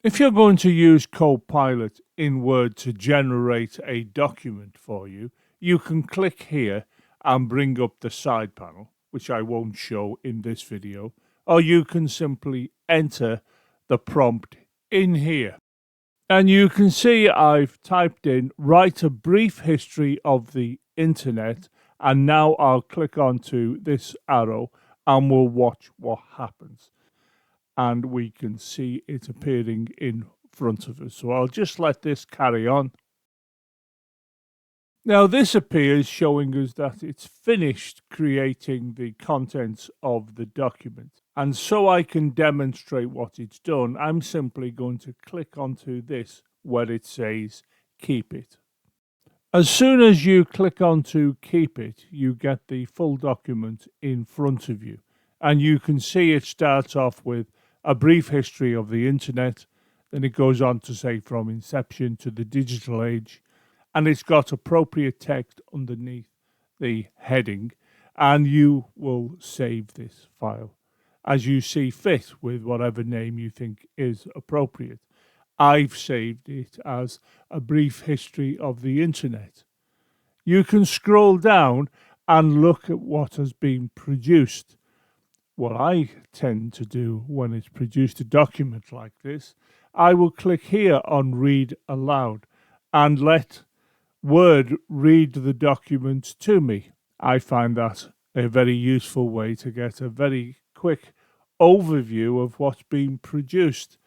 If you're going to use Copilot in Word to generate a document for you, you can click here and bring up the side panel, which I won't show in this video, or you can simply enter the prompt in here. And you can see I've typed in write a brief history of the internet, and now I'll click onto this arrow and we'll watch what happens. And we can see it appearing in front of us. So I'll just let this carry on. Now this appears showing us that it's finished creating the contents of the document. And so I can demonstrate what it's done, I'm simply going to click onto this where it says keep it. As soon as you click onto keep it, you get the full document in front of you. And you can see it starts off with a brief history of the internet, then it goes on to say from inception to the digital age, and it's got appropriate text underneath the heading, and you will save this file as you see fit with whatever name you think is appropriate. I've saved it as a brief history of the internet. You can scroll down and look at what has been produced. What I tend to do when it's produced a document like this, I will click here on read aloud and let Word read the document to me. I find that a very useful way to get a very quick overview of what's been produced.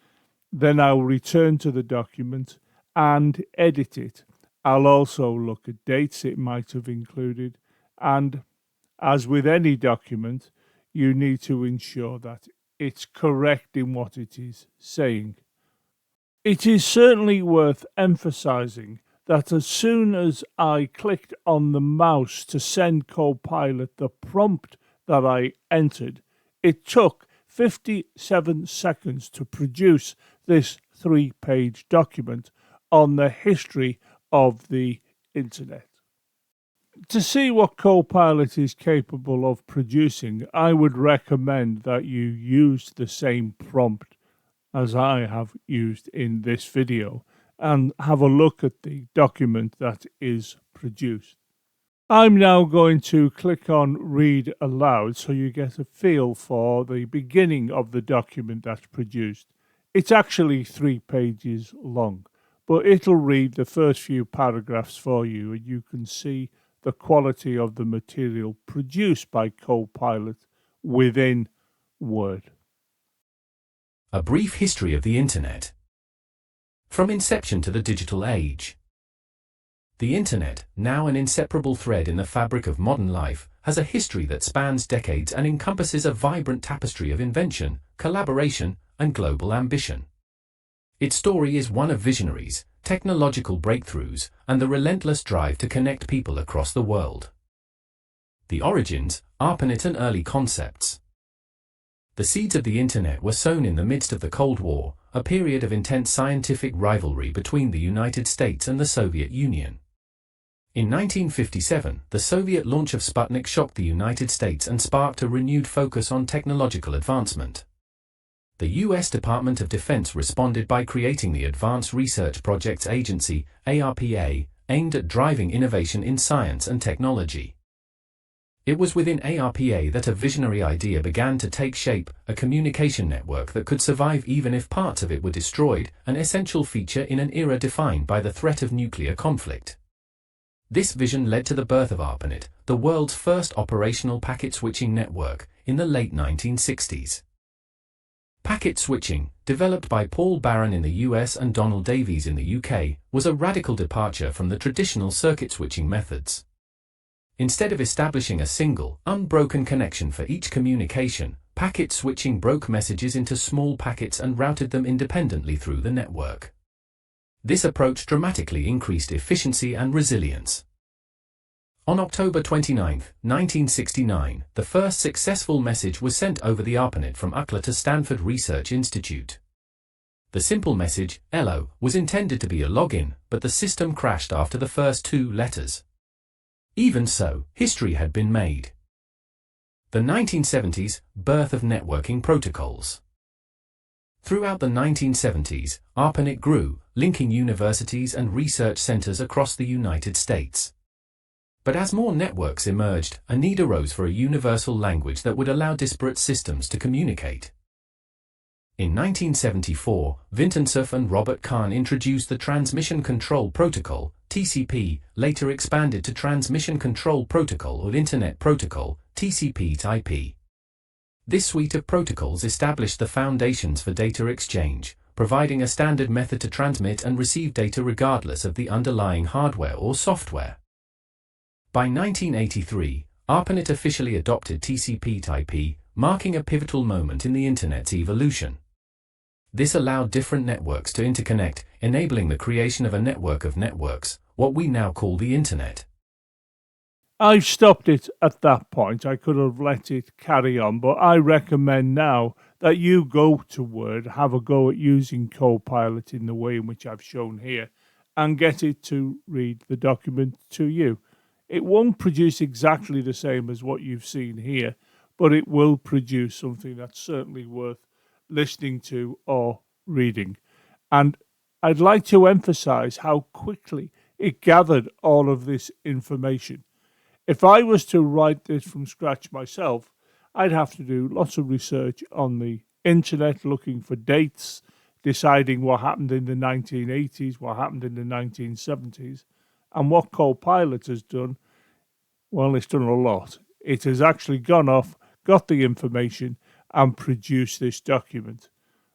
Then I'll return to the document and edit it. I'll also look at dates it might have included, and as with any document, you need to ensure that it's correct in what it is saying. It is certainly worth emphasizing that as soon as I clicked on the mouse to send Copilot the prompt that I entered, it took 57 seconds to produce this 3-page document on the history of the internet. To see what Copilot is capable of producing, I would recommend that you use the same prompt as I have used in this video and have a look at the document that is produced. I'm now going to click on read aloud so you get a feel for the beginning of the document that's produced. It's actually 3 pages long, but it'll read the first few paragraphs for you, and you can see the quality of the material produced by Copilot within Word. A brief history of the internet. From inception to the digital age. The internet, now an inseparable thread in the fabric of modern life, has a history that spans decades and encompasses a vibrant tapestry of invention, collaboration, and global ambition. Its story is one of visionaries, technological breakthroughs, and the relentless drive to connect people across the world. The origins, ARPANET and early concepts. The seeds of the internet were sown in the midst of the Cold War, a period of intense scientific rivalry between the United States and the Soviet Union. In 1957, the Soviet launch of Sputnik shocked the United States and sparked a renewed focus on technological advancement. The U.S. Department of Defense responded by creating the Advanced Research Projects Agency, ARPA, aimed at driving innovation in science and technology. It was within ARPA that a visionary idea began to take shape, a communication network that could survive even if parts of it were destroyed, an essential feature in an era defined by the threat of nuclear conflict. This vision led to the birth of ARPANET, the world's first operational packet switching network, in the late 1960s. Packet switching, developed by Paul Barron in the US and Donald Davies in the UK, was a radical departure from the traditional circuit switching methods. Instead of establishing a single, unbroken connection for each communication, packet switching broke messages into small packets and routed them independently through the network. This approach dramatically increased efficiency and resilience. On October 29, 1969, the first successful message was sent over the ARPANET from UCLA to Stanford Research Institute. The simple message, "Hello," was intended to be a login, but the system crashed after the first 2 letters. Even so, history had been made. The 1970s, birth of networking protocols. Throughout the 1970s, ARPANET grew, linking universities and research centers across the United States. But as more networks emerged, a need arose for a universal language that would allow disparate systems to communicate. In 1974, Vinton Cerf and Robert Kahn introduced the Transmission Control Protocol, TCP, later expanded to Transmission Control Protocol or Internet Protocol, TCP/IP. This suite of protocols established the foundations for data exchange, providing a standard method to transmit and receive data regardless of the underlying hardware or software. By 1983, ARPANET officially adopted TCP/IP, marking a pivotal moment in the Internet's evolution. This allowed different networks to interconnect, enabling the creation of a network of networks, what we now call the Internet. I've stopped it at that point. I could have let it carry on, but I recommend now that you go to Word, have a go at using Copilot in the way in which I've shown here, and get it to read the document to you. It won't produce exactly the same as what you've seen here, but it will produce something that's certainly worth listening to or reading. And I'd like to emphasize how quickly it gathered all of this information. If I was to write this from scratch myself, I'd have to do lots of research on the internet, looking for dates, deciding what happened in the 1980s, what happened in the 1970s, and what Copilot has done. Well, it's done a lot. It has actually gone off, got the information, and produced this document.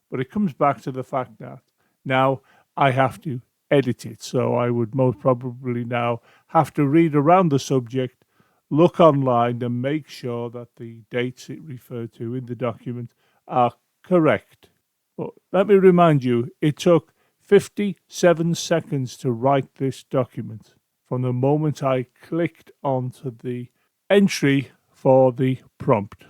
But it comes back to the fact that now I have to edit it. So I would most probably now have to read around the subject, look online, and make sure that the dates it referred to in the document are correct. But let me remind you, it took 57 seconds to write this document from the moment I clicked onto the entry for the prompt.